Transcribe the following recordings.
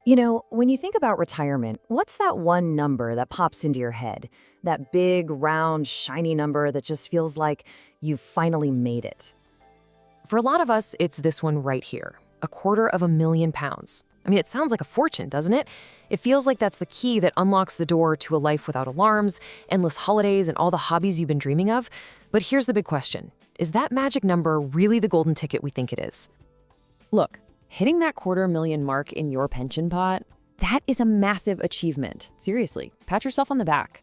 When you think about retirement, what's that one number that pops into your head? That big, round, shiny number that just feels like you've finally made it. For a lot of us, it's this one right here, £250,000. I mean, it sounds like a fortune, doesn't it? It feels like that's the key that unlocks the door to a life without alarms, endless holidays, and all the hobbies you've been dreaming of. But here's the big question. Is that magic number really the golden ticket we think it is? Look, hitting that $250,000 mark in your pension pot, that is a massive achievement. Seriously, pat yourself on the back.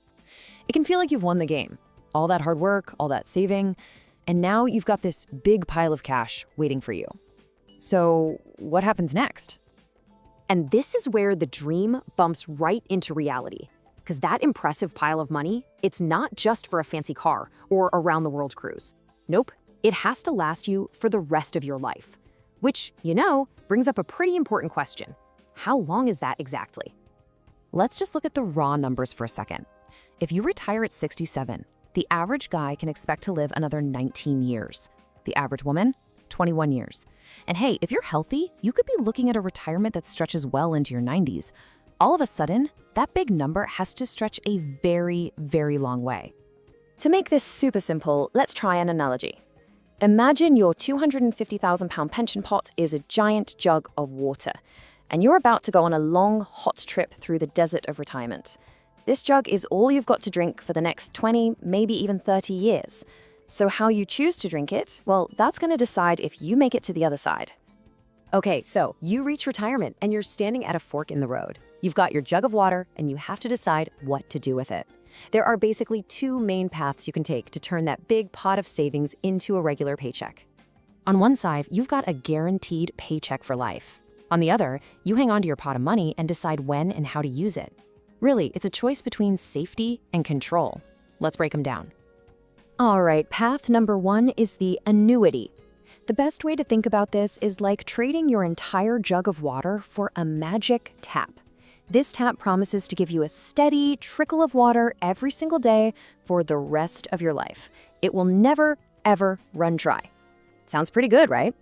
It can feel like you've won the game. All that hard work, all that saving, and now you've got this big pile of cash waiting for you. So what happens next? And this is where the dream bumps right into reality. Because that impressive pile of money, it's not just for a fancy car or a round-the-world cruise. Nope, it has to last you for the rest of your life. Which, brings up a pretty important question. How long is that exactly? Let's just look at the raw numbers for a second. If you retire at 67, the average guy can expect to live another 19 years. The average woman, 21 years. And hey, if you're healthy, you could be looking at a retirement that stretches well into your 90s. All of a sudden, that big number has to stretch a very, very long way. To make this super simple, let's try an analogy. Imagine your £250,000 pension pot is a giant jug of water, and you're about to go on a long, hot trip through the desert of retirement. This jug is all you've got to drink for the next 20, maybe even 30 years. So how you choose to drink it, well, that's going to decide if you make it to the other side. Okay, so you reach retirement and you're standing at a fork in the road. You've got your jug of water and you have to decide what to do with it. There are basically two main paths you can take to turn that big pot of savings into a regular paycheck. On one side, you've got a guaranteed paycheck for life. On the other, you hang on to your pot of money and decide when and how to use it. Really, it's a choice between safety and control. Let's break them down. All right, path number one is the annuity. The best way to think about this is like trading your entire jug of water for a magic tap. This tap promises to give you a steady trickle of water every single day for the rest of your life. It will never, ever run dry. Sounds pretty good, right?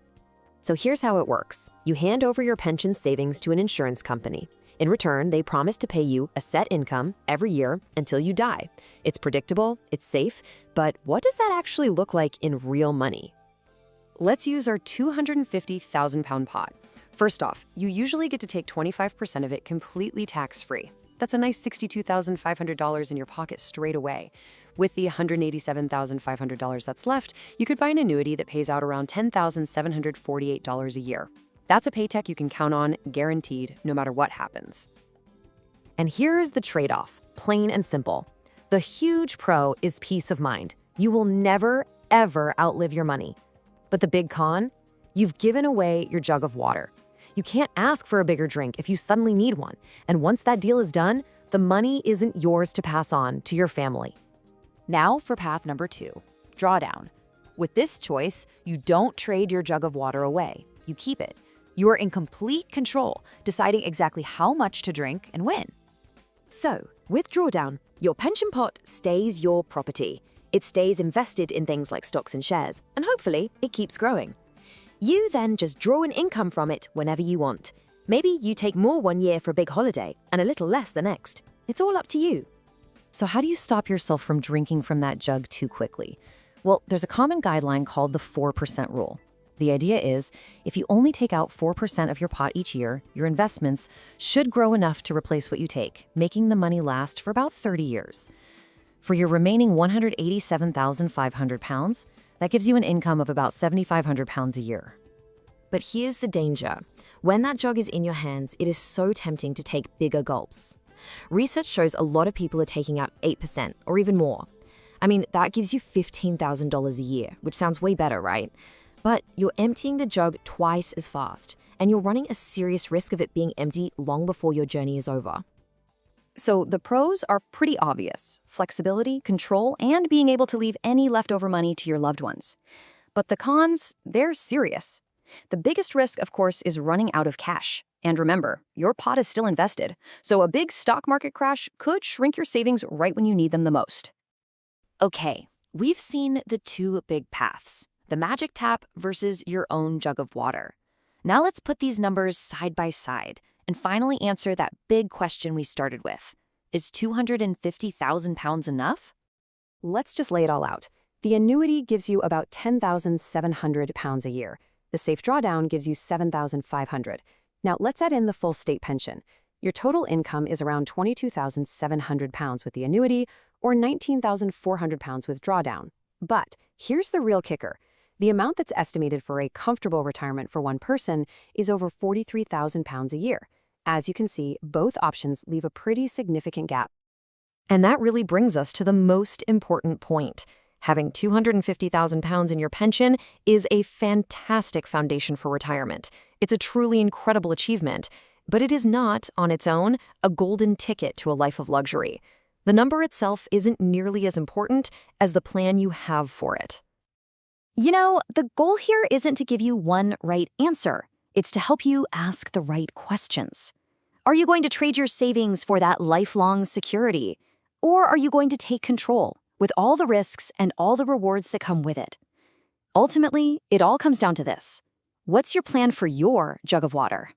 So here's how it works. You hand over your pension savings to an insurance company. In return, they promise to pay you a set income every year until you die. It's predictable, it's safe, but what does that actually look like in real money? Let's use our £250,000 pot. First off, you usually get to take 25% of it completely tax-free. That's a nice $62,500 in your pocket straight away. With the $187,500 that's left, you could buy an annuity that pays out around $10,748 a year. That's a paycheck you can count on, guaranteed, no matter what happens. And here's the trade-off, plain and simple. The huge pro is peace of mind. You will never, ever outlive your money. But the big con? You've given away your jug of water. You can't ask for a bigger drink if you suddenly need one. And once that deal is done, the money isn't yours to pass on to your family. Now for path number two, drawdown. With this choice, you don't trade your jug of water away. You keep it. You are in complete control, deciding exactly how much to drink and when. So, with drawdown, your pension pot stays your property. It stays invested in things like stocks and shares, and hopefully it keeps growing. You then just draw an income from it whenever you want. Maybe you take more one year for a big holiday and a little less the next. It's all up to you. So how do you stop yourself from drinking from that jug too quickly? Well, there's a common guideline called the 4% rule. The idea is, if you only take out 4% of your pot each year, your investments should grow enough to replace what you take, making the money last for about 30 years. For your remaining £187,500, that gives you an income of about £7,500 a year. But here's the danger. When that jug is in your hands, it is so tempting to take bigger gulps. Research shows a lot of people are taking out 8% or even more. I mean, that gives you $15,000 a year, which sounds way better, right? But you're emptying the jug twice as fast, and you're running a serious risk of it being empty long before your journey is over. So the pros are pretty obvious: flexibility, control, and being able to leave any leftover money to your loved ones. But the cons, they're serious. The biggest risk, of course, is running out of cash. And remember, your pot is still invested, so a big stock market crash could shrink your savings right when you need them the most. Okay, we've seen the two big paths, the magic tap versus your own jug of water. Now let's put these numbers side by side and finally answer that big question we started with. Is 250,000 pounds enough? Let's just lay it all out. The annuity gives you about 10,700 pounds a year. The safe drawdown gives you 7,500. Now let's add in the full state pension. Your total income is around 22,700 pounds with the annuity or 19,400 pounds with drawdown. But here's the real kicker. The amount that's estimated for a comfortable retirement for one person is over 43,000 pounds a year. As you can see, both options leave a pretty significant gap. And that really brings us to the most important point. Having 250,000 pounds in your pension is a fantastic foundation for retirement. It's a truly incredible achievement, but it is not, on its own, a golden ticket to a life of luxury. The number itself isn't nearly as important as the plan you have for it. You know, the goal here isn't to give you one right answer. It's to help you ask the right questions. Are you going to trade your savings for that lifelong security? Or are you going to take control with all the risks and all the rewards that come with it? Ultimately, it all comes down to this. What's your plan for your jug of water?